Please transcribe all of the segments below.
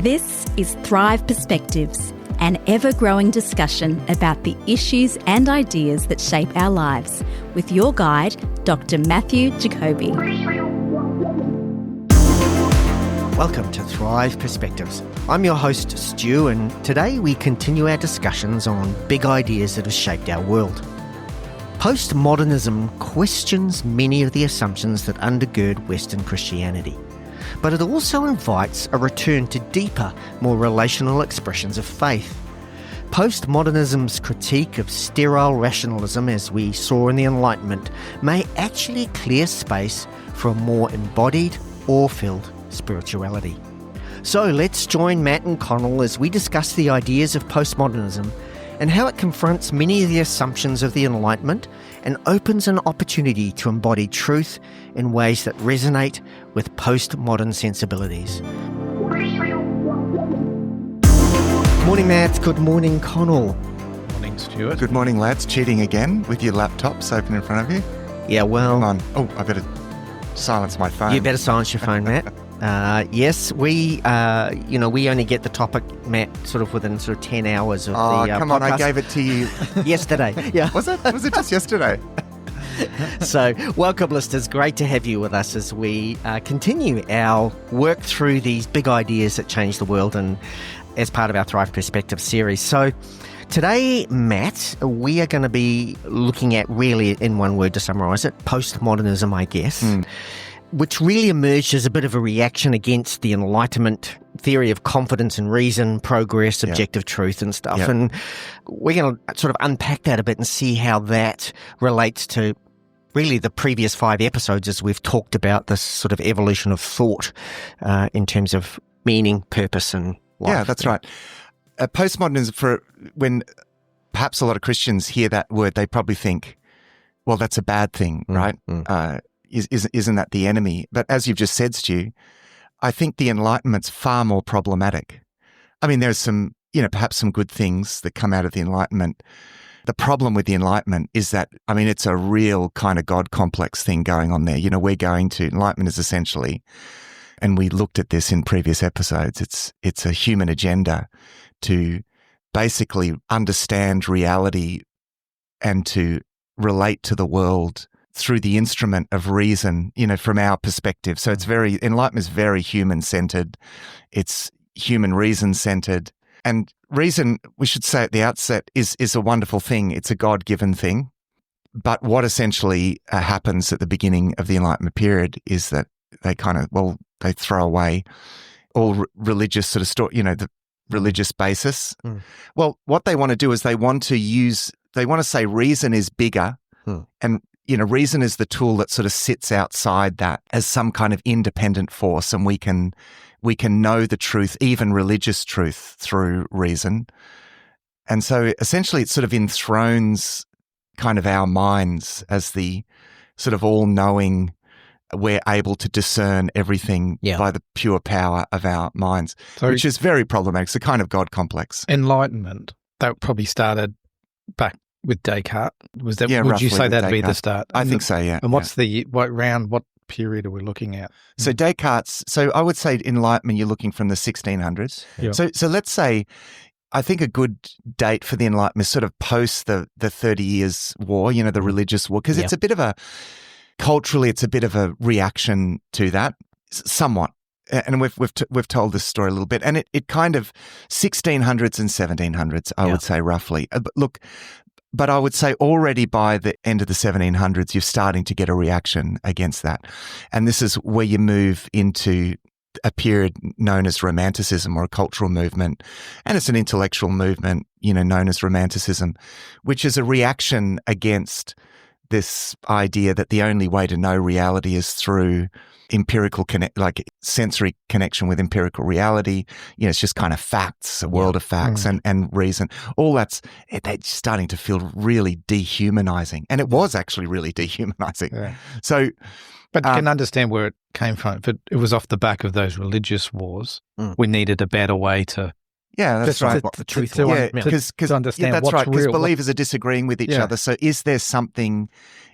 This is Thrive Perspectives, an ever-growing discussion about the issues and ideas that shape our lives, with your guide, Dr. Matthew Jacoby. Welcome to Thrive Perspectives. I'm your host, Stu, and today we continue our discussions on big ideas that have shaped our world. Postmodernism questions many of the assumptions that undergird Western Christianity, but it also invites a return to deeper, more relational expressions of faith. Postmodernism's critique of sterile rationalism, as we saw in the Enlightenment, may actually clear space for a more embodied, awe-filled spirituality. So let's join Matt and Connell as we discuss the ideas of postmodernism and how it confronts many of the assumptions of the Enlightenment and opens an opportunity to embody truth in ways that resonate with postmodern sensibilities. Good morning, Matt. Good morning, Connell. Morning, Stuart. Good morning, lads. Cheating again with your laptops open in front of you. Yeah, well... Come on. Oh, I better silence my phone. You better silence your phone, Matt. Yes, we only get the topic, Matt, sort of within 10 hours of the come on, podcast. I gave it to you. Yesterday, yeah. Was it just yesterday? So, welcome, listeners. Great to have you with us as we continue our work through these big ideas that change the world and as part of our Thrive Perspective series. So, today, Matt, we are going to be looking at, really, in one word to summarise it, postmodernism, I guess. Which really emerged as a bit of a reaction against the Enlightenment theory of confidence and reason, progress, objective truth and stuff. And we're going to sort of unpack that a bit and see how that relates to really the previous 5 episodes as we've talked about this sort of evolution of thought in terms of meaning, purpose and life. Yeah, that's right. Postmodernism, when perhaps a lot of Christians hear that word, they probably think, well, that's a bad thing, right? Isn't that the enemy? But as you've just said, Stu, I think the Enlightenment's far more problematic. I mean, there's some, perhaps some good things that come out of the Enlightenment. The problem with the Enlightenment is that, it's a real kind of God complex thing going on there. Enlightenment is essentially, and we looked at this in previous episodes, it's a human agenda to basically understand reality and to relate to the world through the instrument of reason, from our perspective. So Enlightenment is very human-centered. It's human reason-centered. And reason, we should say at the outset, is a wonderful thing. It's a God-given thing. But what essentially happens at the beginning of the Enlightenment period is that they they throw away all religious sort of the religious basis. Well, what they want to do is they want to say reason is bigger and reason is the tool that sort of sits outside that as some kind of independent force, and we can know the truth, even religious truth, through reason. And so essentially it sort of enthrones kind of our minds as the sort of all-knowing, we're able to discern everything by the pure power of our minds, which is very problematic. It's a kind of God complex. Enlightenment, that probably started back with Descartes. Was that? Would you say that'd be the start? I think so. Yeah. And what's what period are we looking at? So Descartes. So I would say Enlightenment, you're looking from the 1600s. Yeah. So let's say, I think a good date for the Enlightenment is sort of post the 30 Years' War. The religious war, because it's a bit of a culturally, it's a bit of a reaction to that, somewhat. And we've told this story a little bit, and it kind of 1600s and 1700s, I would say roughly. But I would say already by the end of the 1700s, you're starting to get a reaction against that. And this is where you move into a period known as Romanticism, or a cultural movement. And it's an intellectual movement, known as Romanticism, which is a reaction against this idea that the only way to know reality is through empirical sensory connection with empirical reality. It's just kind of facts, a world of facts and reason. All that's starting to feel really dehumanizing. And it was actually really dehumanizing. Yeah. So, but you can understand where it came from. If it was off the back of those religious wars, we needed a better way to Yeah, that's right. What the truth is. Because understand that's what's right. Because real. believers are disagreeing with each other. So is there something?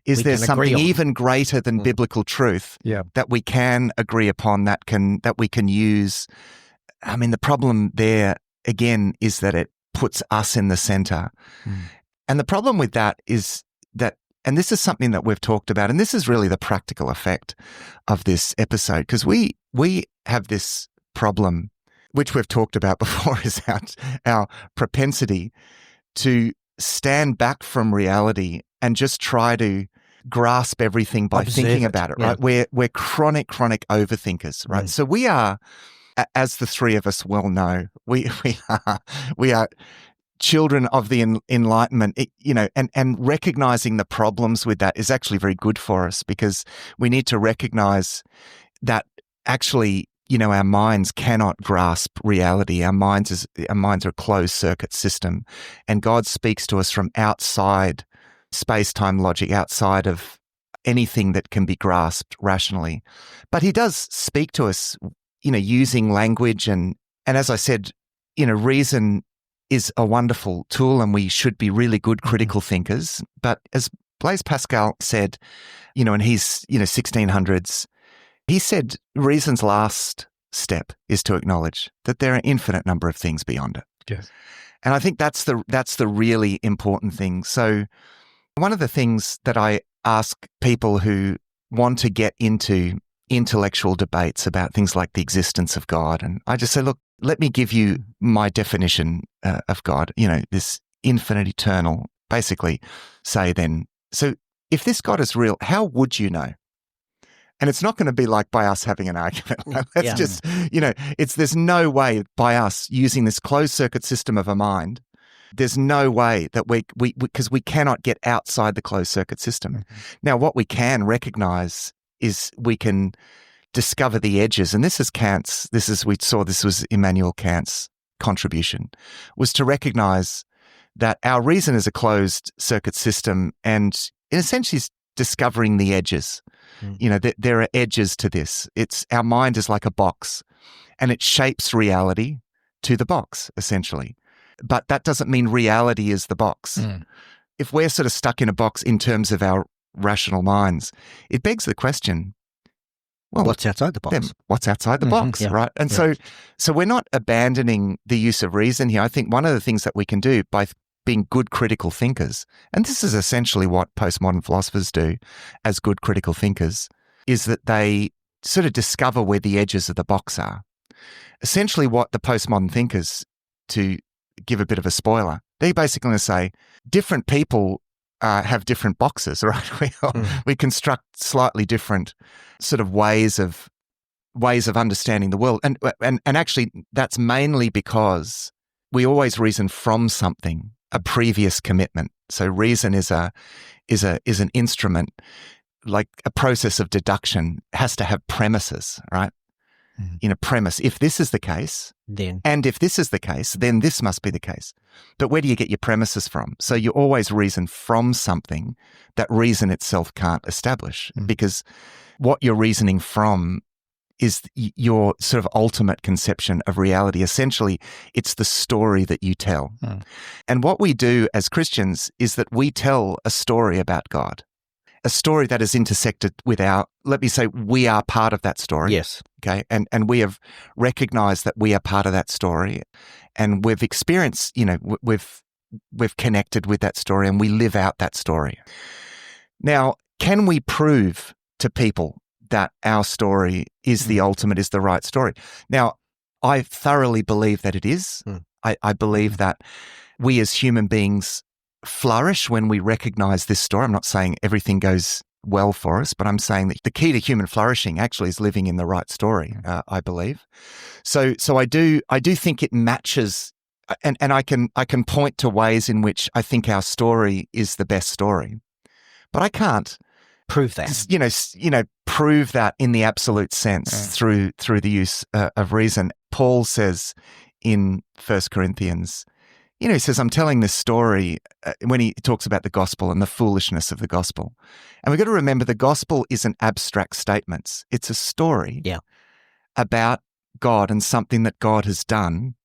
Is there something even greater than biblical truth that we can agree upon, that we can use I mean, the problem there, again, is that it puts us in the center. And the problem with that is that, and this is something that we've talked about, and this is really the practical effect of this episode, because we have this problem, which we've talked about before, is our propensity to stand back from reality and just try to grasp everything by thinking about it, right? We're chronic overthinkers, right? So we are, as the three of us well know, we are children of the Enlightenment, and recognizing the problems with that is actually very good for us, because we need to recognize that actually, our minds cannot grasp reality. Our minds are a closed circuit system, and God speaks to us from outside space-time logic, outside of anything that can be grasped rationally. But he does speak to us, using language, and as I said, reason is a wonderful tool, and we should be really good critical thinkers. But as Blaise Pascal said, in his 1600s, he said reason's last step is to acknowledge that there are an infinite number of things beyond it. Yes. And I think that's the really important thing. So one of the things that I ask people who want to get into intellectual debates about things like the existence of God, and I just say, look, let me give you my definition of God, this infinite, eternal, basically say then, so if this God is real, how would you know? And it's not going to be like by us having an argument. That's just, there's no way by us using this closed circuit system of a mind, there's no way that because we cannot get outside the closed circuit system. Now, what we can recognize is we can discover the edges. And this is this was Immanuel Kant's contribution, was to recognize that our reason is a closed circuit system, and in essentially is discovering the edges. There are edges to this. Our mind is like a box, and it shapes reality to the box, essentially. But that doesn't mean reality is the box. If we're sort of stuck in a box in terms of our rational minds, it begs the question, well, what's outside the box? Then what's outside the box, right? And so we're not abandoning the use of reason here. I think one of the things that we can do by being good critical thinkers, and this is essentially what postmodern philosophers do as good critical thinkers, is that they sort of discover where the edges of the box are. Essentially what the postmodern thinkers, to give a bit of a spoiler, they're basically going to say different people have different boxes, right? We construct slightly different sort of ways of understanding the world, and actually that's mainly because we always reason from something, a previous commitment. So reason is an instrument, like a process of deduction has to have premises, right? Premise. If this is the case, then if this is the case, then this must be the case. But where do you get your premises from? So you always reason from something that reason itself can't establish, because what you're reasoning from is your sort of ultimate conception of reality. Essentially, it's the story that you tell. And what we do as Christians is that we tell a story about God, a story that is intersected with let me say, we are part of that story. Yes. Okay. And we have recognized that we are part of that story, and we've experienced, we've connected with that story, and we live out that story. Now, can we prove to people that our story is the ultimate, is the right story? Now, I thoroughly believe that it is. I believe that we as human beings flourish when we recognize this story. I'm not saying everything goes well for us, but I'm saying that the key to human flourishing actually is living in the right story, I believe. So I do think it matches, and I can point to ways in which I think our story is the best story, but I can't prove that. Prove that in the absolute sense through the use of reason. Paul says in 1 Corinthians, he says, I'm telling this story when he talks about the gospel and the foolishness of the gospel. And we've got to remember the gospel isn't abstract statements. It's a story about God and something that God has done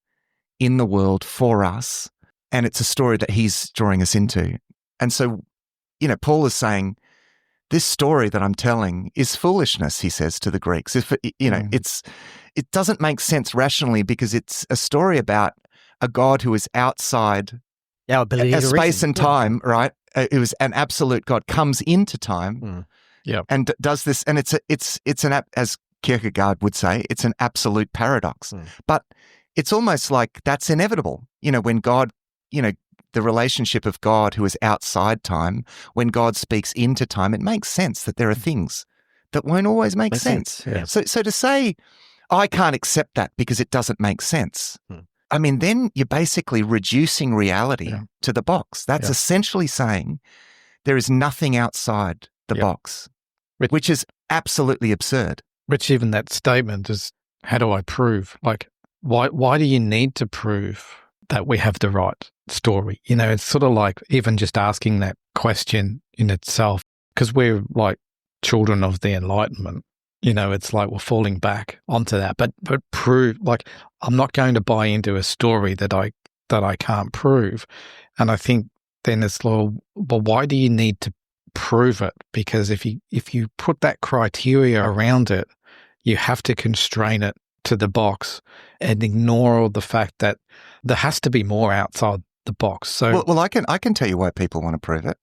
in the world for us. And it's a story that he's drawing us into. And so, Paul is saying, this story that I'm telling is foolishness, he says to the Greeks. If it doesn't make sense rationally because it's a story about a God who is outside our ability to space reason. and time, right? It was an absolute God, comes into time and does this. And as Kierkegaard would say, it's an absolute paradox. But it's almost like that's inevitable. When God, the relationship of God who is outside time, when God speaks into time, it makes sense that there are things that won't always make sense. Yeah. So to say, I can't accept that because it doesn't make sense. I mean, then you're basically reducing reality to the box. That's essentially saying there is nothing outside the box, which is absolutely absurd. Which even that statement is, how do I prove? Like, why do you need to prove that we have the right story? It's sort of like even just asking that question in itself, because we're like children of the Enlightenment. It's like we're falling back onto that. But prove, like, I'm not going to buy into a story that I can't prove. And I think then it's like, well, why do you need to prove it? Because if you put that criteria around it, you have to constrain it to the box and ignore the fact that there has to be more outside the box. So, well, I can tell you why people want to prove it,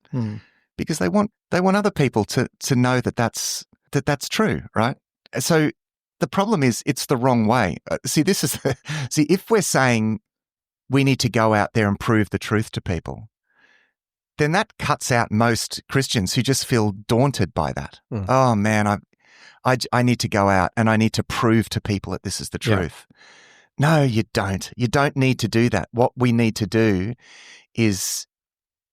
because they want other people to know that that's true, right? So the problem is it's the wrong way. If we're saying we need to go out there and prove the truth to people, then that cuts out most Christians who just feel daunted by that. Oh man, I need to go out and I need to prove to people that this is the truth. No, you don't. You don't need to do that. What we need to do is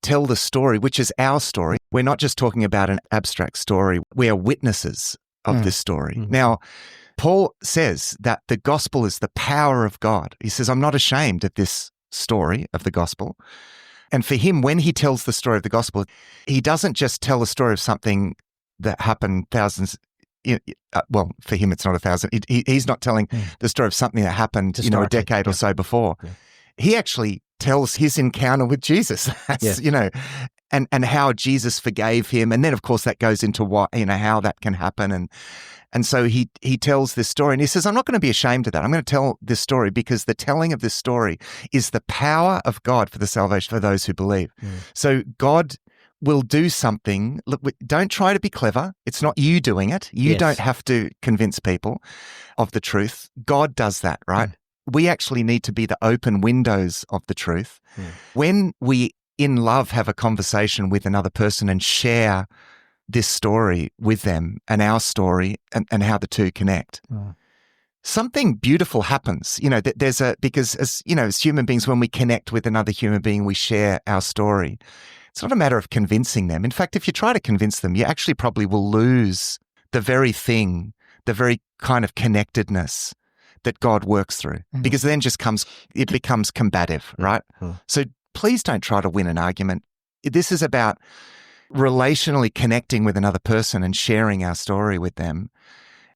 tell the story, which is our story. We're not just talking about an abstract story. We are witnesses of this story. Now, Paul says that the gospel is the power of God. He says, I'm not ashamed of this story of the gospel. And for him, when he tells the story of the gospel, he doesn't just tell the story of something that happened thousands. Well, for him, it's not 1,000. He's not telling the story of something that happened, a decade or so before. Yeah. He actually tells his encounter with Jesus, and how Jesus forgave him. And then, of course, that goes into how that can happen. And so he tells this story, and he says, I'm not going to be ashamed of that. I'm going to tell this story because the telling of this story is the power of God for the salvation for those who believe. So God will do something. Look, don't try to be clever. It's not you doing it. You don't have to convince people of the truth. God does that, right? We actually need to be the open windows of the truth. When we, in love, have a conversation with another person and share this story with them and our story and how the two connect, something beautiful happens. Because as human beings, when we connect with another human being, we share our story. It's not a matter of convincing them. In fact, if you try to convince them, you actually probably will lose the very thing, the very kind of connectedness that God works through, because then it becomes combative, right? So please don't try to win an argument. This is about relationally connecting with another person and sharing our story with them.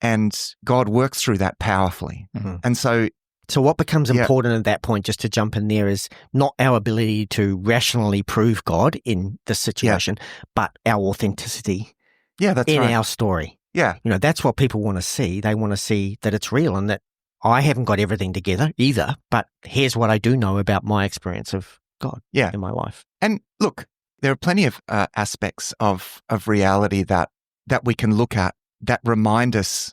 And God works through that powerfully. And so what becomes important at that point, just to jump in there, is not our ability to rationally prove God in the situation, but our authenticity in our story. Yeah. That's what people want to see. They want to see that it's real and that I haven't got everything together either, but here's what I do know about my experience of God in my life. And look, there are plenty of aspects of reality that we can look at that remind us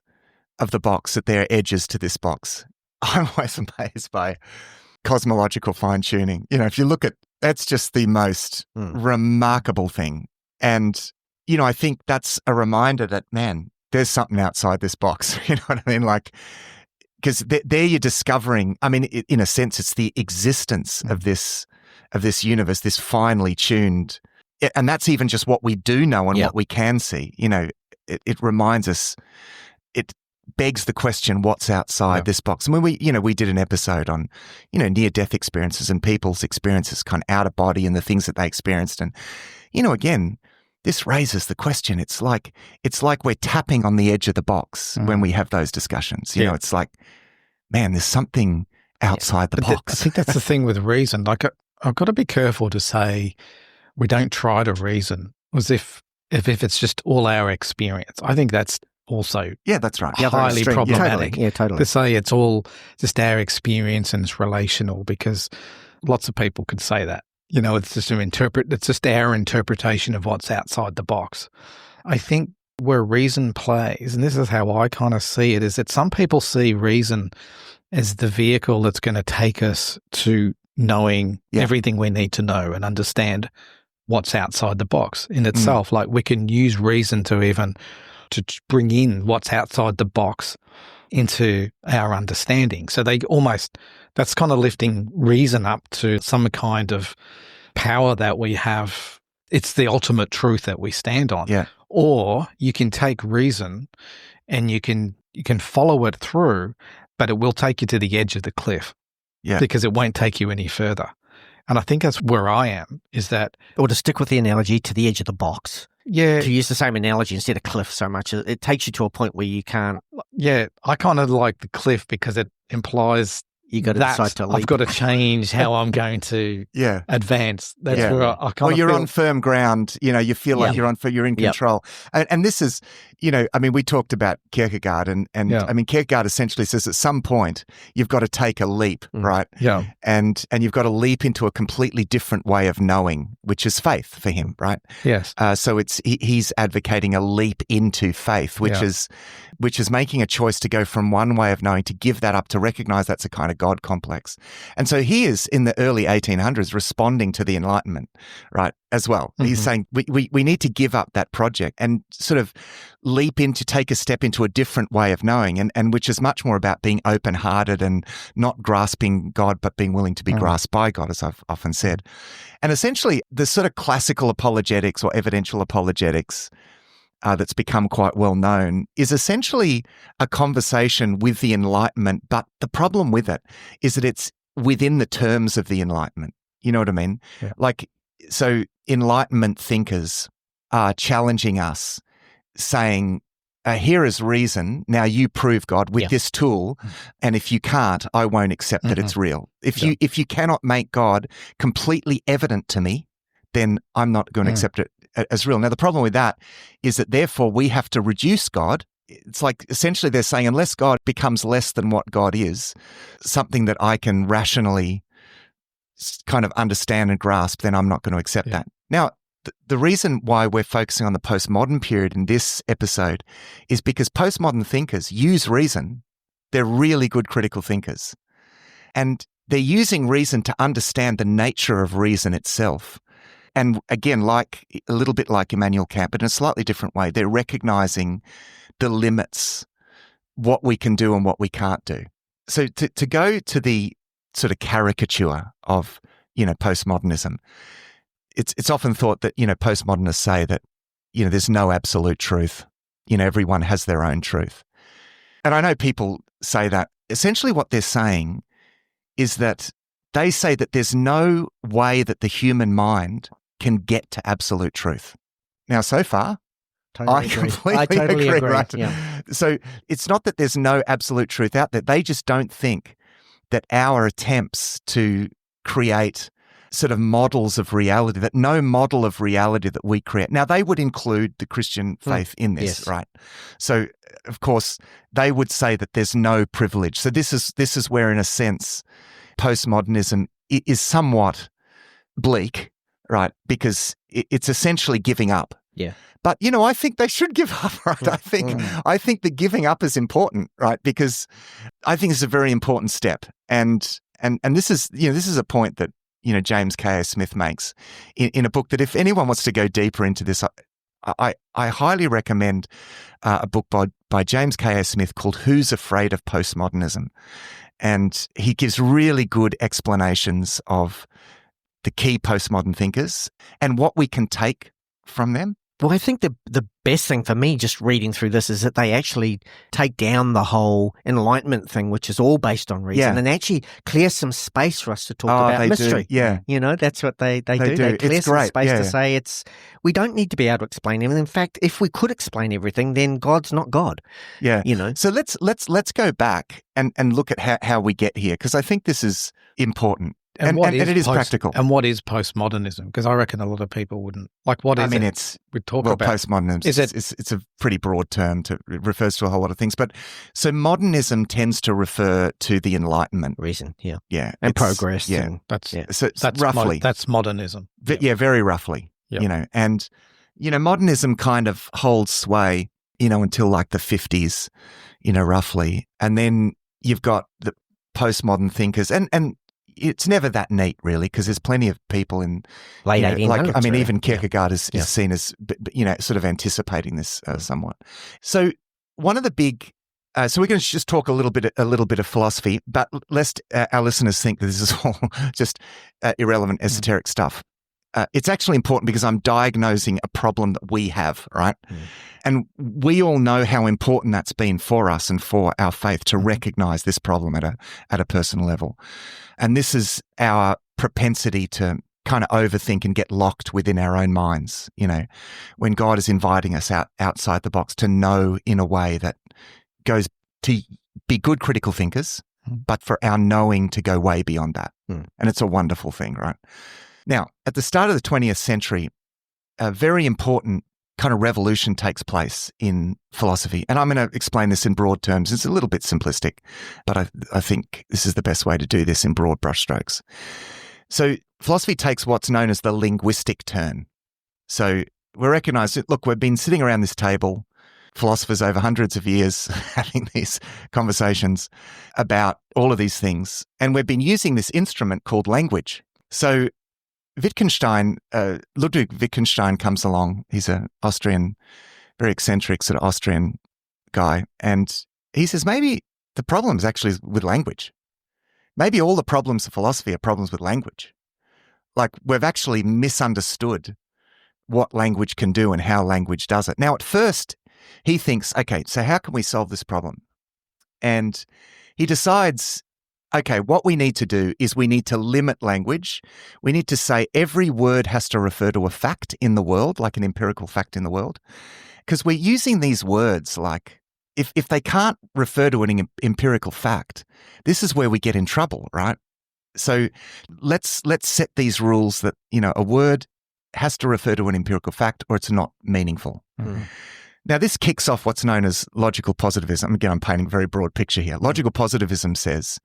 of the box, that there are edges to this box. I'm always amazed by cosmological fine-tuning. If you look at, that's just the most remarkable thing. And, I think that's a reminder that, man, there's something outside this box. You know what I mean? Like, because there you're discovering, I mean, in a sense, it's the existence of this universe, this finely tuned, and that's even just what we do know and what we can see. It reminds us, it begs the question, what's outside this box? I mean, we did an episode on, near-death experiences and people's experiences, kind of out of body and the things that they experienced. And, again, this raises the question. It's like we're tapping on the edge of the box when we have those discussions. It's like, man, there's something outside the box. I think that's the thing with reason. Like, I've got to be careful to say we don't try to reason as if it's just all our experience. I think that's also that's right. highly problematic. Totally. To say it's all just our experience and it's relational, because lots of people could say that. It's just our interpretation of what's outside the box. I think where reason plays, and this is how I kind of see it, is that some people see reason as the vehicle that's going to take us to knowing everything we need to know and understand what's outside the box in itself. Like we can use reason to bring in what's outside the box into our understanding. So that's kind of lifting reason up to some kind of power that we have. It's the ultimate truth that we stand on. Yeah. Or you can take reason and you can follow it through, but it will take you to the edge of the cliff. Yeah. Because it won't take you any further. And I think that's where I am, is that... Or to stick with the analogy, to the edge of the box. Yeah. To use the same analogy instead of cliff so much, it takes you to a point where you can't... Yeah, I kind of like the cliff because it implies you got to decide to leap. I've got to change how I'm going to advance. That's where I kind of you're on firm ground. You feel like you're in control. And this is, we talked about Kierkegaard and Kierkegaard essentially says at some point you've got to take a leap, right? Yeah. And you've got to leap into a completely different way of knowing, which is faith for him, right? Yes. So he's advocating a leap into faith, which is making a choice to go from one way of knowing, to give that up, to recognize that's a kind of God complex. And so he is, in the early 1800s, responding to the Enlightenment, right, as well. Mm-hmm. He's saying we need to give up that project and sort of take a step into a different way of knowing, and which is much more about being open-hearted and not grasping God, but being willing to be grasped by God, as I've often said. And essentially, the sort of classical apologetics or evidential apologetics that's become quite well known is essentially a conversation with the Enlightenment, but the problem with it is that it's within the terms of the Enlightenment. You know what I mean? Yeah. So Enlightenment thinkers are challenging us, saying, here is reason, now you prove God with this tool, and if you can't, I won't accept that it's real. If you cannot make God completely evident to me, then I'm not going to accept it as real. Now, the problem with that is that therefore we have to reduce God. It's like essentially they're saying unless God becomes less than what God is, something that I can rationally kind of understand and grasp, then I'm not going to accept that. Now, the reason why we're focusing on the postmodern period in this episode is because postmodern thinkers use reason. They're really good critical thinkers. And they're using reason to understand the nature of reason itself. And again, a little bit like Immanuel Kant, but in a slightly different way, they're recognizing the limits, what we can do and what we can't do. So to go to the sort of caricature of, postmodernism, it's often thought that, postmodernists say that, there's no absolute truth. Everyone has their own truth. And I know people say that. Essentially what they're saying is that they say that there's no way that the human mind can get to absolute truth. Now, so far, I totally agree. Right? Yeah. So it's not that there's no absolute truth out there. They just don't think that our attempts to create sort of models of reality, that no model of reality that we create. Now, they would include the Christian faith in this, right? So, of course, they would say that there's no privilege. So this is where, in a sense, postmodernism is somewhat bleak, right? Because it's essentially giving up. Yeah. But, I think they should give up, right? I think the giving up is important, right? Because I think it's a very important step. And this is a point that, James K.A. Smith makes in a book that if anyone wants to go deeper into this, I highly recommend a book by James K.A. Smith called Who's Afraid of Postmodernism? And he gives really good explanations of the key postmodern thinkers and what we can take from them. Well, I think the best thing for me just reading through this is that they actually take down the whole Enlightenment thing, which is all based on reason, and actually clear some space for us to talk about mystery. Do. Yeah. That's what they do. They clear some space to say we don't need to be able to explain everything. In fact, if we could explain everything, then God's not God. Yeah. So let's go back and look at how we get here, because I think this is important. And it is practical. And what is postmodernism? Because I reckon a lot of people wouldn't. Like, what is it? I mean, it's postmodernism. It's a pretty broad term. It refers to a whole lot of things. But so modernism tends to refer to the Enlightenment. Reason, yeah. Yeah. And progress. Yeah. And, That's roughly. That's modernism. Yeah, very roughly. Yep. And modernism kind of holds sway, until like the 50s, roughly. And then you've got the postmodern thinkers, and it's never that neat, really, because there's plenty of people in late 1800s. Even Kierkegaard is seen as, sort of anticipating this somewhat. So one of the big, so we're going to just talk a little bit of philosophy, but lest our listeners think that this is all just irrelevant, esoteric stuff. It's actually important because I'm diagnosing a problem that we have, right? And we all know how important that's been for us and for our faith to recognize this problem at a personal level. And this is our propensity to kind of overthink and get locked within our own minds, when God is inviting us outside the box to know in a way that goes to be good critical thinkers, but for our knowing to go way beyond that. And it's a wonderful thing, right? Now, at the start of the 20th century, a very important kind of revolution takes place in philosophy. And I'm going to explain this in broad terms. It's a little bit simplistic, but I think this is the best way to do this in broad brushstrokes. So philosophy takes what's known as the linguistic turn. So we recognize that, look, we've been sitting around this table, philosophers over hundreds of years, having these conversations about all of these things. And we've been using this instrument called language. So Ludwig Wittgenstein comes along. He's an Austrian, very eccentric sort of Austrian guy. And he says, maybe the problem is actually with language. Maybe all the problems of philosophy are problems with language. Like, we've actually misunderstood what language can do and how language does it. Now, at first, he thinks, okay, so how can we solve this problem? And he decides, okay, what we need to do is we need to limit language. We need to say every word has to refer to a fact in the world, like an empirical fact in the world. Because we're using these words like, if they can't refer to an empirical fact, this is where we get in trouble, right? So let's set these rules that, a word has to refer to an empirical fact or it's not meaningful. Mm-hmm. Now, this kicks off what's known as logical positivism. Again, I'm painting a very broad picture here. Logical positivism says,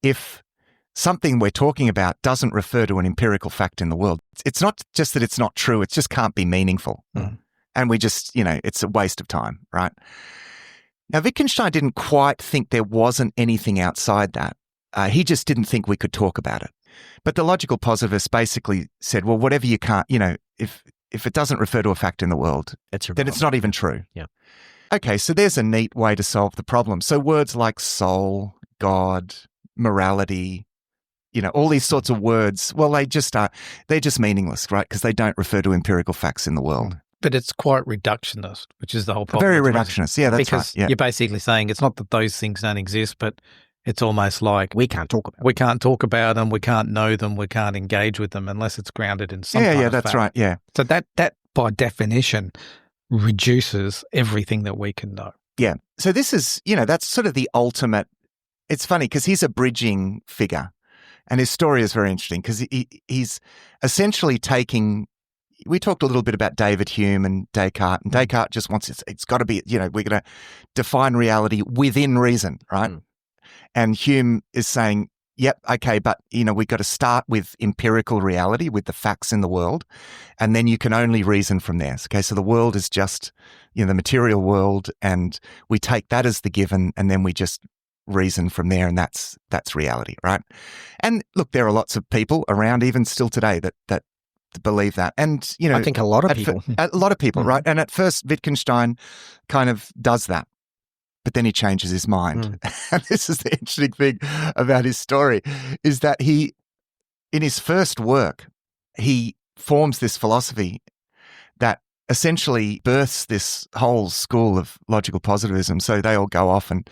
if something we're talking about doesn't refer to an empirical fact in the world, it's not just that it's not true, it just can't be meaningful. Mm. And we just, it's a waste of time, right? Now, Wittgenstein didn't quite think there wasn't anything outside that. He just didn't think we could talk about it. But the logical positivists basically said, well, whatever you can't, if it doesn't refer to a fact in the world, then it's not even true. Yeah. Okay, so there's a neat way to solve the problem. So words like soul, God, morality, all these sorts of words, well, they're just meaningless, right? Because they don't refer to empirical facts in the world. But it's quite reductionist, which is the whole problem. Very reductionist, yeah, that's because right. Yeah. You're basically saying it's not that those things don't exist, but it's almost like we can't talk about them. We can't talk about them, we can't know them, we can't engage with them unless it's grounded in some kind of that's fact. right, yeah. So that by definition reduces everything that we can know. Yeah. So this is, that's sort of the ultimate. It's funny because he's a bridging figure and his story is very interesting because he's essentially taking, we talked a little bit about David Hume and Descartes, and Descartes just wants it's got to be, we're going to define reality within reason, right? Mm. And Hume is saying, yep, okay, but, we've got to start with empirical reality, with the facts in the world, and then you can only reason from there. Okay, so the world is just, the material world, and we take that as the given, and then we just reason from there, and that's reality, right? And look, there are lots of people around, even still today, that believe that. And, I think a lot of people. A lot of people, right? And at first, Wittgenstein kind of does that. But then he changes his mind. Mm. And this is the interesting thing about his story, is that in his first work, he forms this philosophy that essentially births this whole school of logical positivism. So they all go off and,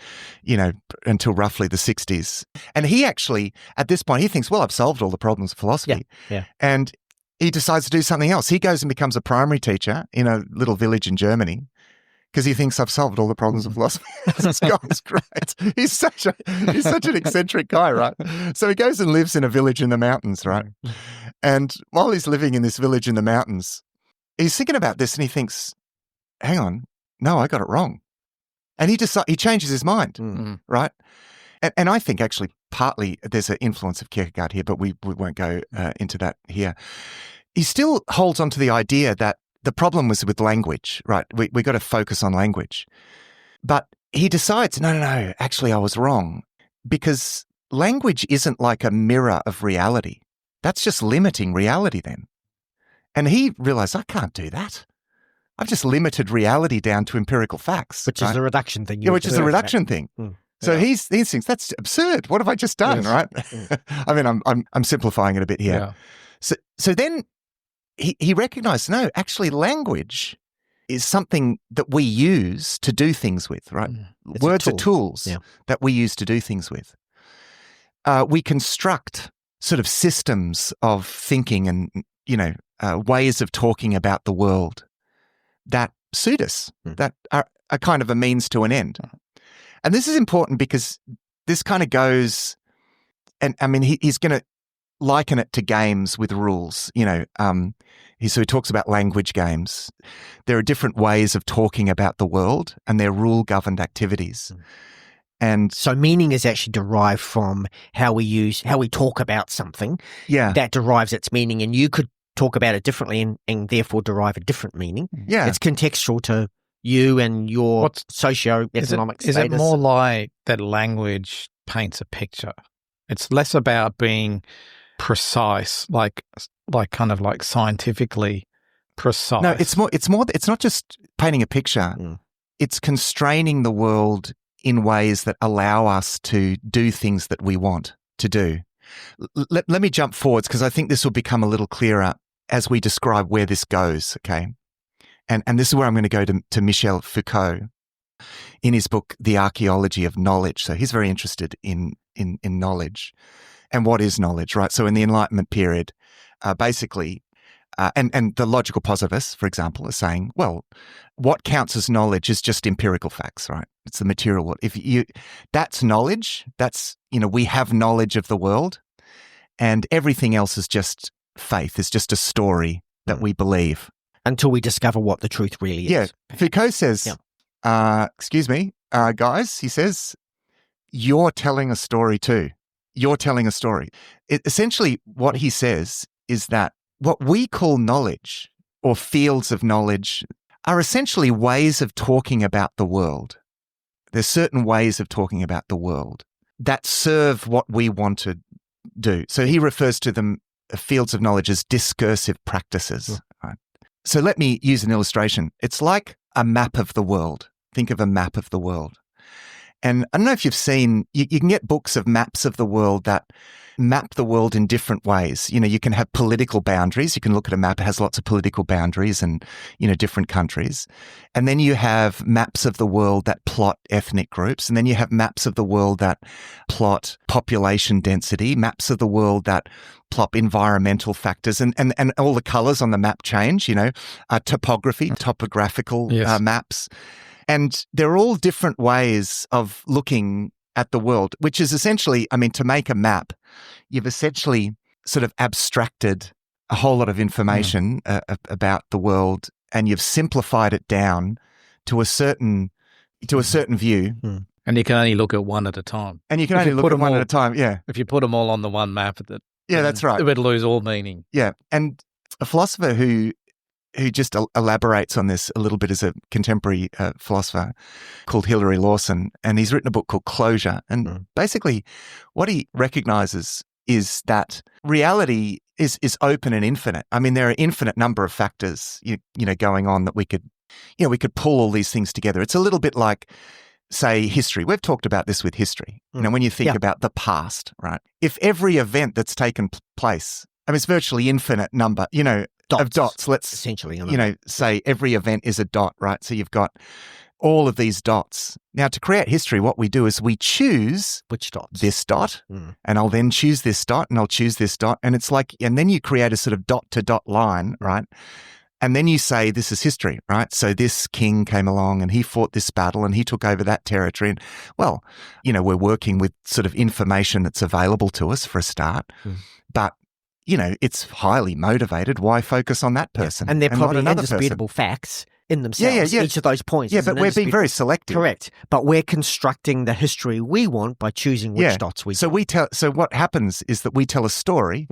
until roughly the 60s. And he actually, at this point, he thinks, well, I've solved all the problems of philosophy. Yeah. And he decides to do something else. He goes and becomes a primary teacher in a little village in Germany. because he thinks I've solved all the problems of philosophy. This guy's great. He's such an eccentric guy, right? So he goes and lives in a village in the mountains, right? And while he's living in this village in the mountains, he's thinking about this and he thinks, hang on, no, I got it wrong. And he changes his mind, right? And I think actually partly there's an influence of Kierkegaard here, but we won't go into that here. He still holds on to the idea that the problem was with language, right? We got to focus on language. But he decides, no, actually I was wrong, because language isn't like a mirror of reality. That's just limiting reality then. And he realized, I can't do that. I've just limited reality down to empirical facts. Which is the reduction thing. Yeah, which is the reduction thing. So he thinks, that's absurd. What have I just done, right? I mean, I'm simplifying it a bit here. Yeah. So then he recognized, no, actually language is something that we use to do things with, right? Words are tools that we use to do things with. We construct sort of systems of thinking and, ways of talking about the world that suit us, that are kind of a means to an end. And this is important because this kind of goes, and I mean, he's going to liken it to games with rules. So he talks about language games. There are different ways of talking about the world, and they're rule-governed activities. And so meaning is actually derived from how we talk about something. Yeah. That derives its meaning, and you could talk about it differently and therefore derive a different meaning. Yeah. It's contextual to you and your socioeconomic status. Is it more like that language paints a picture? It's less about being precise, like kind of like scientifically precise. No, it's more. It's not just painting a picture. It's constraining the world in ways that allow us to do things that we want to do. Let me jump forwards because I think this will become a little clearer as we describe where this goes, okay? And this is where I'm going to go to Michel Foucault in his book, The Archaeology of Knowledge. So he's very interested in knowledge and what is knowledge, right? So in the Enlightenment period, basically, and the logical positivists, for example, are saying, well, what counts as knowledge is just empirical facts, right? It's the material world. That's knowledge. That's, we have knowledge of the world, and everything else is just faith. It's just a story that we believe. Until we discover what the truth really is. Yeah. Foucault says, excuse me, guys, he says, you're telling a story too. You're telling a story. Essentially, what he says is that what we call knowledge or fields of knowledge are essentially ways of talking about the world. There's certain ways of talking about the world that serve what we want to do. So he refers to them, fields of knowledge, as discursive practices. Right? So let me use an illustration. It's like a map of the world. Think of a map of the world. And I don't know if you've seen, you can get books of maps of the world that map the world in different ways. You can have political boundaries. You can look at a map, it has lots of political boundaries and, different countries. And then you have maps of the world that plot ethnic groups. And then you have maps of the world that plot population density, maps of the world that plot environmental factors, and all the colors on the map change, topography, topographical maps. And they're all different ways of looking at the world, which is essentially, to make a map, you've essentially sort of abstracted a whole lot of information about the world, and you've simplified it down to a certain view. And you can only look at one at a time. And you can only look at one at a time, yeah. If you put them all on the one map, that's right. It would lose all meaning. Yeah. And a philosopher who just elaborates on this a little bit as a contemporary philosopher called Hilary Lawson, and he's written a book called Closure. And basically what he recognizes is that reality is open and infinite. There are infinite number of factors, going on that we could pull all these things together. It's a little bit like, say, history. We've talked about this with history. When you think about the past, right? If every event that's taken place, it's virtually infinite number, of dots. Let's essentially, say every event is a dot, right? So you've got all of these dots. Now, to create history, what we do is we choose which dots? This dot, and I'll then choose this dot, and I'll choose this dot, and it's like, and then you create a sort of dot to dot line, right? And then you say, this is history, right? So this king came along and he fought this battle and he took over that territory. And well, we're working with sort of information that's available to us for a start. But, it's highly motivated. Why focus on that person? And they're probably not another indisputable facts in themselves, Yeah. each of those points. Yeah, but we're being very selective. Correct. But we're constructing the history we want by choosing which dots we want. So what happens is that we tell a story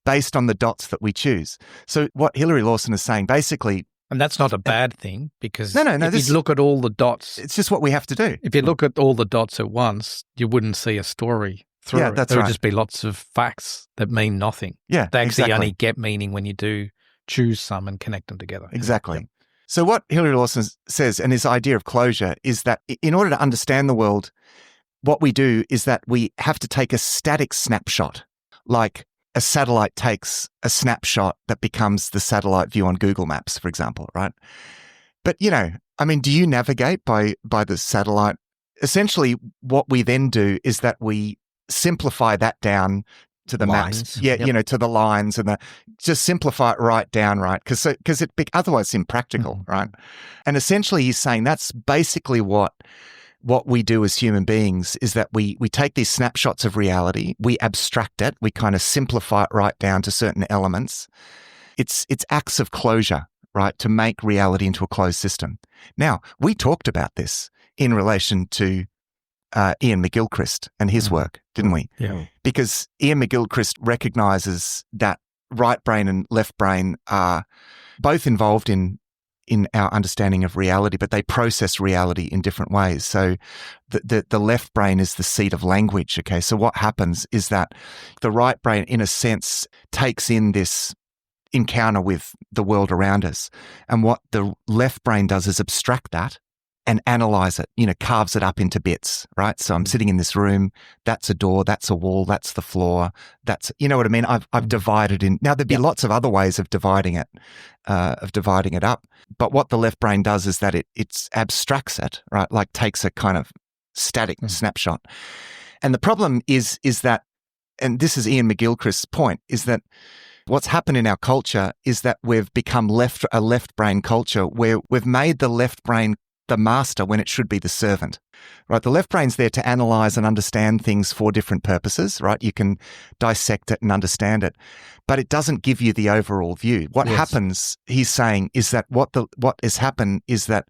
based on the dots that we choose. So what Hilary Lawson is saying basically... And that's not a bad thing, because if you look at all the dots... It's just what we have to do. If you look at all the dots at once, you wouldn't see a story through it. That's there right. would just be lots of facts that mean nothing. Yeah, they actually exactly. only get meaning when you do choose some and connect them together. Exactly. So what Hilary Lawson says, and his idea of closure, is that in order to understand the world, what we do is that we have to take a static snapshot, like a satellite takes a snapshot that becomes the satellite view on Google Maps, for example, right? But, do you navigate by the satellite? Essentially, what we then do is that we simplify that down to the lines. maps, to the lines, and just simplify it right down, right? Because otherwise it's impractical, right? And essentially, he's saying that's basically what we do as human beings, is that we take these snapshots of reality, we abstract it, we kind of simplify it right down to certain elements. It's acts of closure, right, to make reality into a closed system. Now, we talked about this in relation to Ian McGilchrist and his work, didn't we? Yeah. Because Ian McGilchrist recognizes that right brain and left brain are both involved in our understanding of reality, but they process reality in different ways. So the left brain is the seat of language, okay? So what happens is that the right brain, in a sense, takes in this encounter with the world around us. And what the left brain does is abstract that and analyze it, carves it up into bits, right? So I'm sitting in this room, that's a door, that's a wall, that's the floor, that's, you know what I mean? I've divided in. Now, there'd be lots of other ways of dividing it up. But what the left brain does is that it abstracts it, right? Like takes a kind of static snapshot. And the problem is that, and this is Ian McGilchrist's point, is that what's happened in our culture is that we've become a left brain culture where we've made the left brain the master when it should be the servant, right? The left brain's there to analyze and understand things for different purposes, right? You can dissect it and understand it, but it doesn't give you the overall view. What happens, he's saying, is that what has happened is that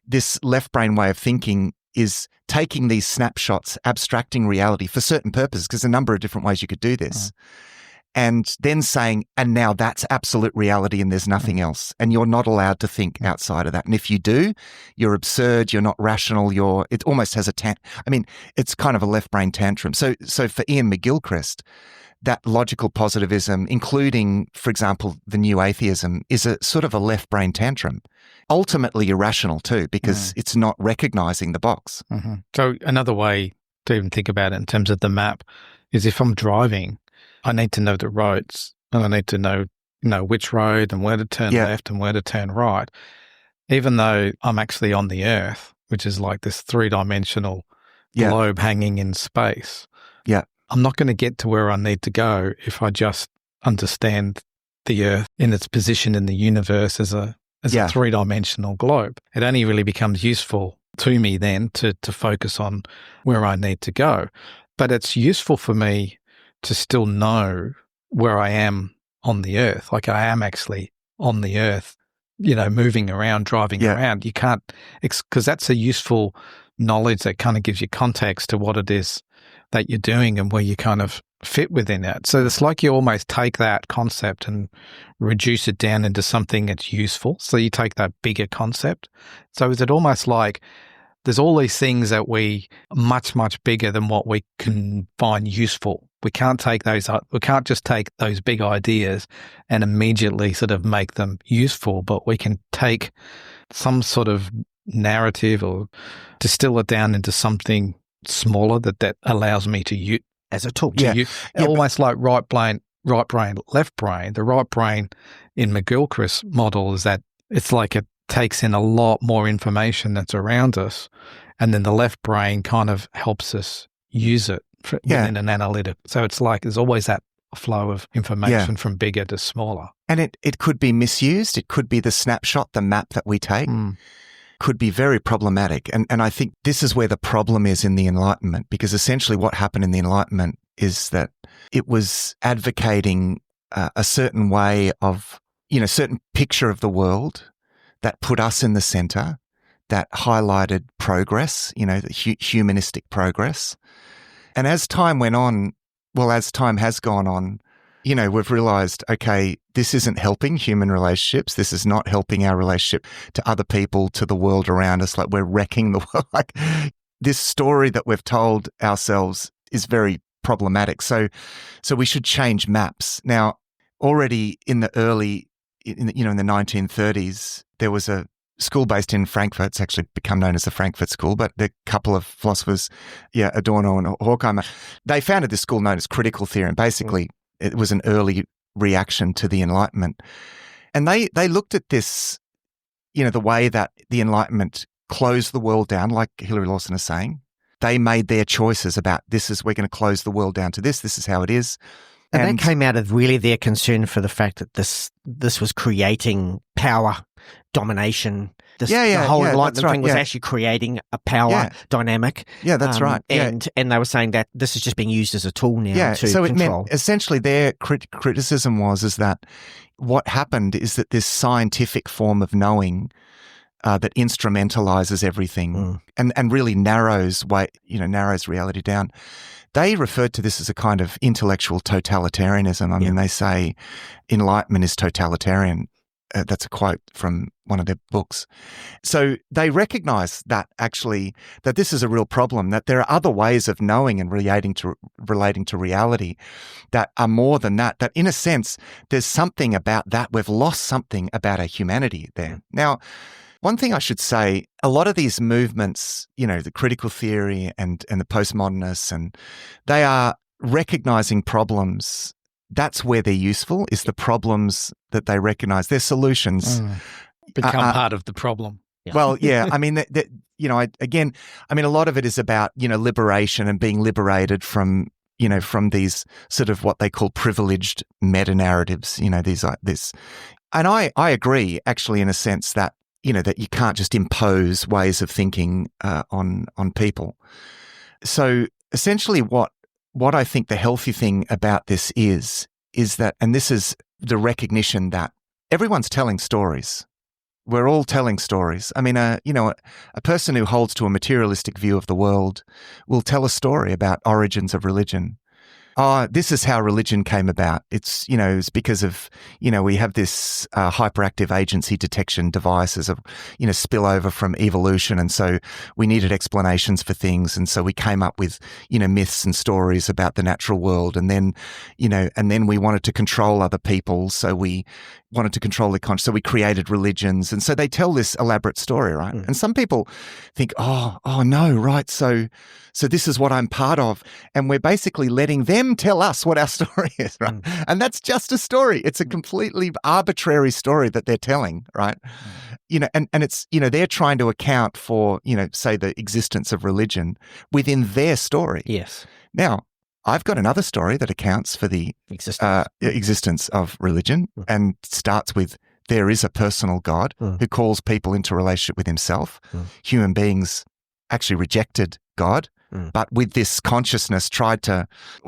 this left brain way of thinking is taking these snapshots, abstracting reality for certain purposes, because there's a number of different ways you could do this. And then saying, and now that's absolute reality and there's nothing else. And you're not allowed to think outside of that. And if you do, you're absurd, you're not rational, it almost has it's kind of a left brain tantrum. So for Ian McGilchrist, that logical positivism, including, for example, the new atheism, is a sort of a left brain tantrum. Ultimately irrational too, because it's not recognizing the box. So another way to even think about it in terms of the map is if I'm driving, I need to know the roads, and I need to know which road and where to turn left and where to turn right. Even though I'm actually on the Earth, which is like this three-dimensional globe hanging in space, I'm not going to get to where I need to go if I just understand the Earth in its position in the universe as a three-dimensional globe. It only really becomes useful to me then to focus on where I need to go. But it's useful for me to still know where I am on the Earth. Like I am actually on the Earth, moving around, driving around. You can't, because that's a useful knowledge that kind of gives you context to what it is that you're doing and where you kind of fit within it. So it's like you almost take that concept and reduce it down into something that's useful. So you take that bigger concept. So is it almost like there's all these things that we much, much bigger than what we can find useful. We can't take those up. We can't just take those big ideas and immediately sort of make them useful, but we can take some sort of narrative or distill it down into something smaller that allows me to use as a tool. Almost like right brain, left brain. The right brain in McGilchrist's model is that it's like it takes in a lot more information that's around us, and then the left brain kind of helps us use it within an analytic. So it's like there's always that flow of information from bigger to smaller. And it could be misused. It could be the snapshot, the map that we take. Could be very problematic. And I think this is where the problem is in the Enlightenment, because essentially what happened in the Enlightenment is that it was advocating a certain way of, certain picture of the world that put us in the center, that highlighted progress, the humanistic progress. And as time went on, as time has gone on, we've realized, okay, this isn't helping human relationships. This is not helping our relationship to other people, to the world around us. Like, we're wrecking the world. Like, this story that we've told ourselves is very problematic. So we should change maps. Now, already in the 1930s, there was a school based in Frankfurt. It's actually become known as the Frankfurt School, but a couple of philosophers, Adorno and Horkheimer, they founded this school known as critical theory. And basically, it was an early reaction to the Enlightenment. And they looked at this, the way that the Enlightenment closed the world down, like Hilary Lawson is saying. They made their choices about we're going to close the world down to this is how it is. And that came out of really their concern for the fact that this was creating power, domination. The whole Enlightenment thing was actually creating a power dynamic. Yeah, that's right. And they were saying that this is just being used as a tool now to so control. It meant, essentially, their criticism is that what happened is that this scientific form of knowing that instrumentalizes everything and really narrows reality down. They referred to this as a kind of intellectual totalitarianism. I mean, they say Enlightenment is totalitarian. That's a quote from one of their books. So they recognize that that this is a real problem, that there are other ways of knowing and relating to reality that are more than that, that in a sense, there's something about that. We've lost something about our humanity there. Now, one thing I should say, a lot of these movements, the critical theory and the postmodernists, and they are recognizing problems. That's where they're useful, is the problems that they recognize. Their solutions become part of the problem. Yeah. Well, yeah. I mean, a lot of it is about, liberation and being liberated from these sort of what they call privileged meta-narratives, this. And I agree, actually, in a sense that, that you can't just impose ways of thinking on people. So essentially what I think the healthy thing about this is that, and this is the recognition that everyone's telling stories. We're all telling stories. I mean, a person who holds to a materialistic view of the world will tell a story about origins of religion. Oh, this is how religion came about. It's because of, we have this hyperactive agency detection device as a, spillover from evolution. And so we needed explanations for things. And so we came up with, myths and stories about the natural world. And then, we wanted to control other people. So we wanted to control their conscience. So we created religions. And so they tell this elaborate story, right? And some people think, oh no, right. So this is what I'm part of. And we're basically letting them tell us what our story is, right? And that's just a story. It's a completely arbitrary story that they're telling, right? And it's, they're trying to account for, say the existence of religion within their story. Yes. Now, I've got another story that accounts for the existence of religion and starts with, there is a personal God who calls people into relationship with himself. Human beings actually rejected God, but with this consciousness tried to,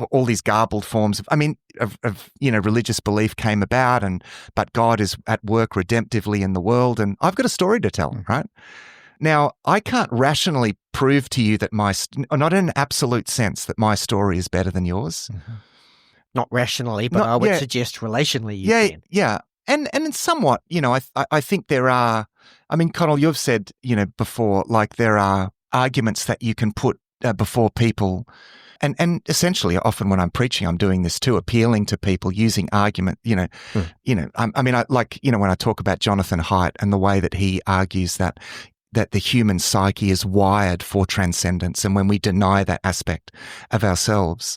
all these garbled forms of religious belief came about, but God is at work redemptively in the world, and I've got a story to tell, right? Now, I can't rationally prove to you that not in an absolute sense, that my story is better than yours. Not rationally, but I would suggest relationally you can. Yeah. And somewhat, I think there are, Connell, you've said, before, like there are arguments that you can put before people. And essentially, often when I'm preaching, I'm doing this too, appealing to people using argument, when I talk about Jonathan Haidt and the way that he argues that the human psyche is wired for transcendence. And when we deny that aspect of ourselves,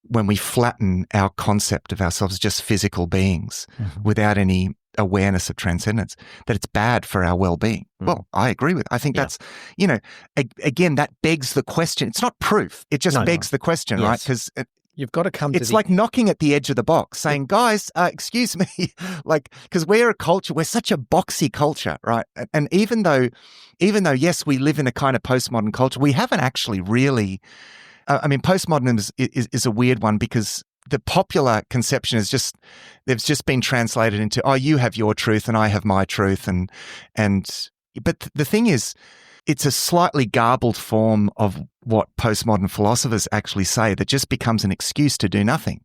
when we flatten our concept of ourselves as just physical beings without any awareness of transcendence, that it's bad for our well-being. Well, I agree with it. I think that's, again, that begs the question. It's not proof. It just begs the question, right? Because, You've got to come to it's like knocking at the edge of the box saying, guys, excuse me, like, because we're a culture, we're such a boxy culture, right? And even though, yes, we live in a kind of postmodern culture, we haven't actually really, postmodernism is a weird one because the popular conception is just, they've just been translated into, oh, you have your truth and I have my truth. But the thing is, it's a slightly garbled form of what postmodern philosophers actually say that just becomes an excuse to do nothing.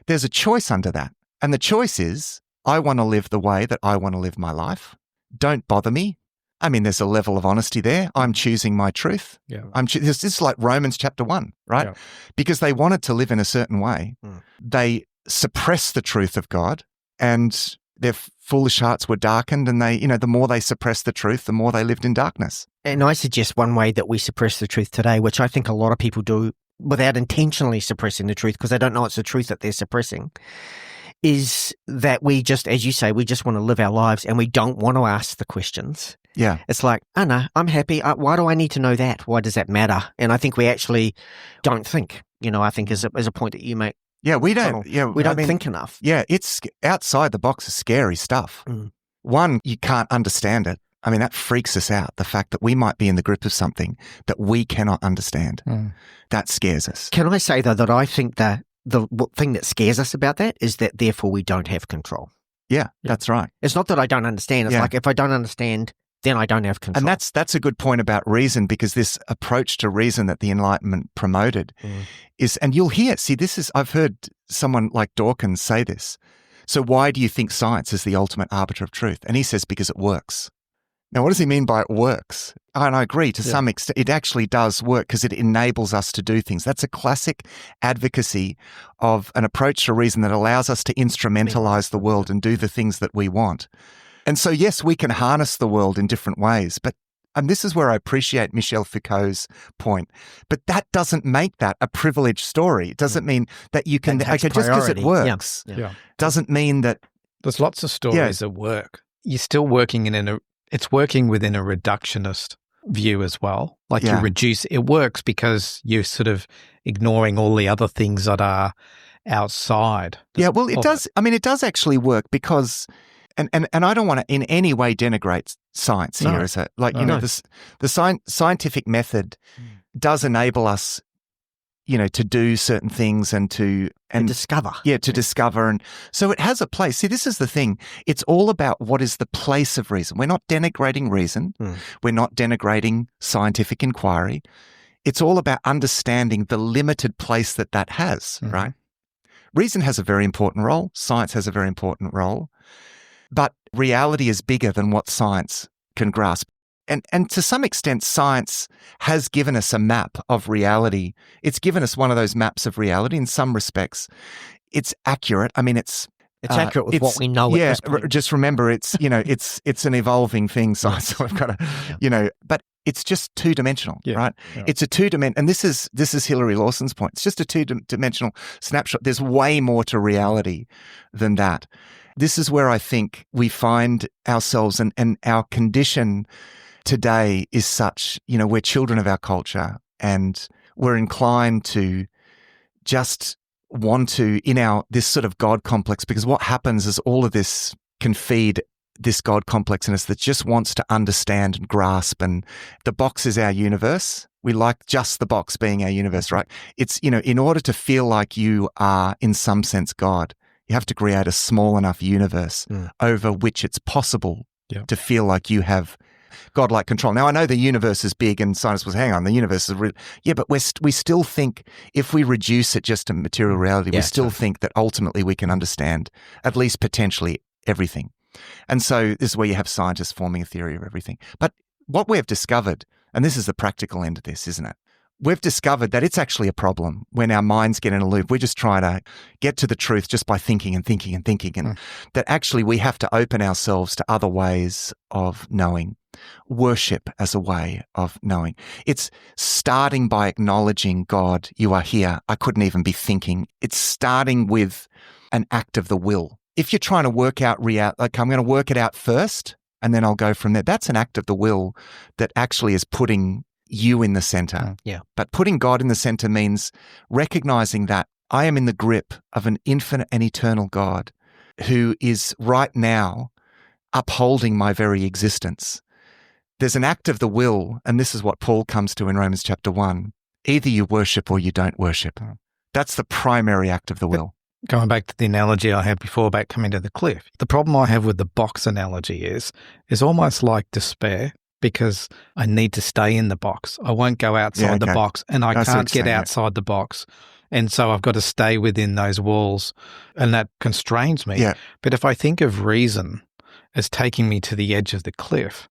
There's a choice under that. And the choice is, I want to live the way that I want to live my life. Don't bother me. I mean, there's a level of honesty there. I'm choosing my truth. Yeah. This is like Romans chapter 1, right? Yeah. Because they wanted to live in a certain way. They suppressed the truth of God, and their foolish hearts were darkened, and they, the more they suppressed the truth, the more they lived in darkness. And I suggest one way that we suppress the truth today, which I think a lot of people do without intentionally suppressing the truth because they don't know it's the truth that they're suppressing, is that we just, as you say, we just want to live our lives and we don't want to ask the questions. Yeah. It's like, oh no, I'm happy. Why do I need to know that? Why does that matter? And I think we actually don't think, I think is a point that you make. Yeah, we don't. We don't think enough. Yeah, it's outside the box is scary stuff. One, you can't understand it. I mean, that freaks us out. The fact that we might be in the grip of something that we cannot understand, that scares us. Can I say though that I think that the thing that scares us about that is that therefore we don't have control. Yeah, that's right. It's not that I don't understand. It's like if I don't understand, then I don't have control. And that's a good point about reason, because this approach to reason that the Enlightenment promoted is, and you'll hear, I've heard someone like Dawkins say this. So why do you think science is the ultimate arbiter of truth? And he says, because it works. Now, what does he mean by it works? And I agree to some extent, it actually does work because it enables us to do things. That's a classic advocacy of an approach to reason that allows us to instrumentalize the world and do the things that we want. And so, yes, we can harness the world in different ways, but this is where I appreciate Michel Foucault's point. But that doesn't make that a privileged story. It doesn't mean that you can, just because it works, doesn't mean that... There's lots of stories that work. You're still working it's working within a reductionist view as well. Like you reduce, it works because you're sort of ignoring all the other things that are outside. Yeah, well, it does. I mean, it does actually work because... And I don't want to in any way denigrate science here. The scientific method does enable us, to do certain things and discover. Yeah, to discover. And so it has a place. See, this is the thing. It's all about what is the place of reason. We're not denigrating reason. We're not denigrating scientific inquiry. It's all about understanding the limited place that has, right? Reason has a very important role. Science has a very important role. But reality is bigger than what science can grasp. And to some extent, science has given us a map of reality. It's given us one of those maps of reality in some respects. It's accurate. I mean, it's accurate with what we know. Yeah, at this point. Just remember, it's it's an evolving thing. Science, so I've got to, but it's just two-dimensional, right? Yeah. It's a two-dimensional, and this is Hilary Lawson's point. It's just a two-dimensional snapshot. There's way more to reality than that. This is where I think we find ourselves, and our condition today is such, we're children of our culture, and we're inclined to just want to, this sort of God complex, because what happens is all of this can feed this God complex in us that just wants to understand and grasp, and the box is our universe. We like just the box being our universe, right? It's, in order to feel like you are in some sense God, you have to create a small enough universe over which it's possible to feel like you have godlike control. Now, I know the universe is big, and scientists will say, hang on, the universe is real. Yeah, but we still think, if we reduce it just to material reality, we still think that ultimately we can understand at least potentially everything. And so this is where you have scientists forming a theory of everything. But what we've discovered, and this is the practical end of this, isn't it? We've discovered that it's actually a problem when our minds get in a loop. We're just trying to get to the truth just by thinking and thinking and thinking, and that actually we have to open ourselves to other ways of knowing. Worship as a way of knowing. It's starting by acknowledging, God, you are here. I couldn't even be thinking. It's starting with an act of the will. If you're trying to work out I'm going to work it out first and then I'll go from there. That's an act of the will that actually is putting you in the center. Yeah. But putting God in the center means recognizing that I am in the grip of an infinite and eternal God who is right now upholding my very existence. There's an act of the will, and this is what Paul comes to in Romans chapter 1. Either you worship or you don't worship. That's the primary act of the will. Going back to the analogy I had before about coming to the cliff, the problem I have with the box analogy is almost like despair, because I need to stay in the box. I won't go outside the box, and I can't get outside the box. And so I've got to stay within those walls, and that constrains me. Yeah. But if I think of reason as taking me to the edge of the cliff,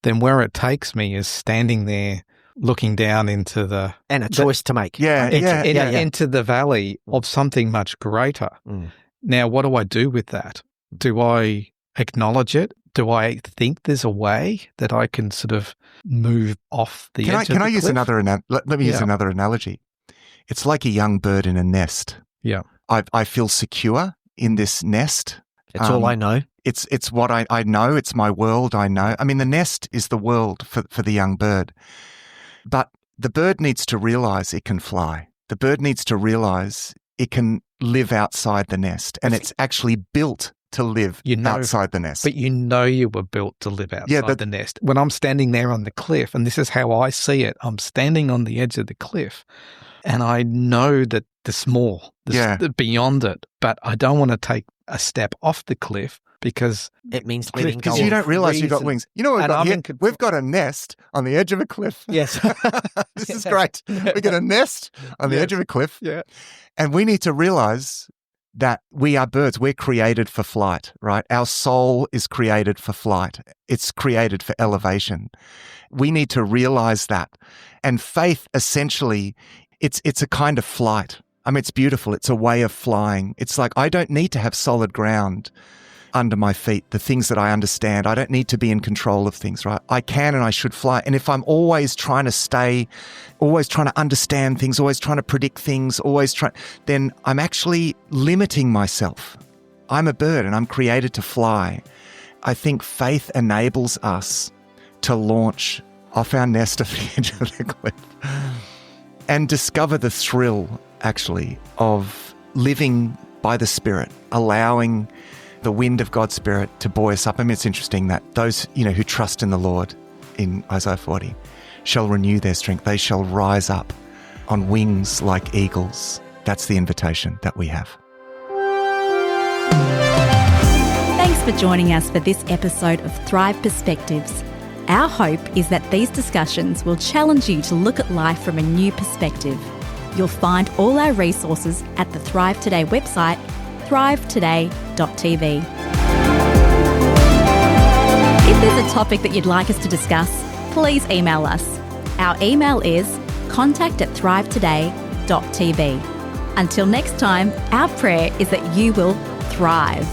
then where it takes me is standing there looking down into the... And a choice to make. Into the valley of something much greater. Now, what do I do with that? Do I acknowledge it? Do I think there's a way that I can sort of move off the edge of the cliff? Can I use another... Let me use another analogy. It's like a young bird in a nest. Yeah. I feel secure in this nest. It's all I know. It's what I know. It's my world. I know. I mean, the nest is the world for the young bird. But the bird needs to realize it can fly. The bird needs to realize it can live outside the nest. And it's actually built to live outside the nest. But you were built to live outside the nest. When I'm standing there on the cliff, and this is how I see it, I'm standing on the edge of the cliff, and I know that there's more, beyond it, but I don't want to take a step off the cliff because it means letting go. Because you don't realize you've got wings. You know what we've got here? We've got a nest on the edge of a cliff. Yes. This is great. We got a nest on the edge of a cliff. Yeah. And we need to realize that we are birds. We're created for flight, right? Our soul is created for flight. It's created for elevation. We need to realize that. And faith, essentially, it's a kind of flight. I mean, it's beautiful. It's a way of flying. It's like, I don't need to have solid ground under my feet, the things that I understand. I don't need to be in control of things, right? I can and I should fly. And if I'm always trying to understand things, always trying to predict things, then I'm actually limiting myself. I'm a bird and I'm created to fly. I think faith enables us to launch off our nest of the edge of the cliff and discover the thrill, actually, of living by the Spirit, allowing the wind of God's Spirit to buoy us up. I mean, it's interesting that those, who trust in the Lord, in Isaiah 40, shall renew their strength. They shall rise up on wings like eagles. That's the invitation that we have. Thanks for joining us for this episode of Thrive Perspectives. Our hope is that these discussions will challenge you to look at life from a new perspective. You'll find all our resources at the Thrive Today website, thrivetoday.tv. If there's a topic that you'd like us to discuss, please email us. Our email is contact@thrivetoday.tv. Until next time, our prayer is that you will thrive.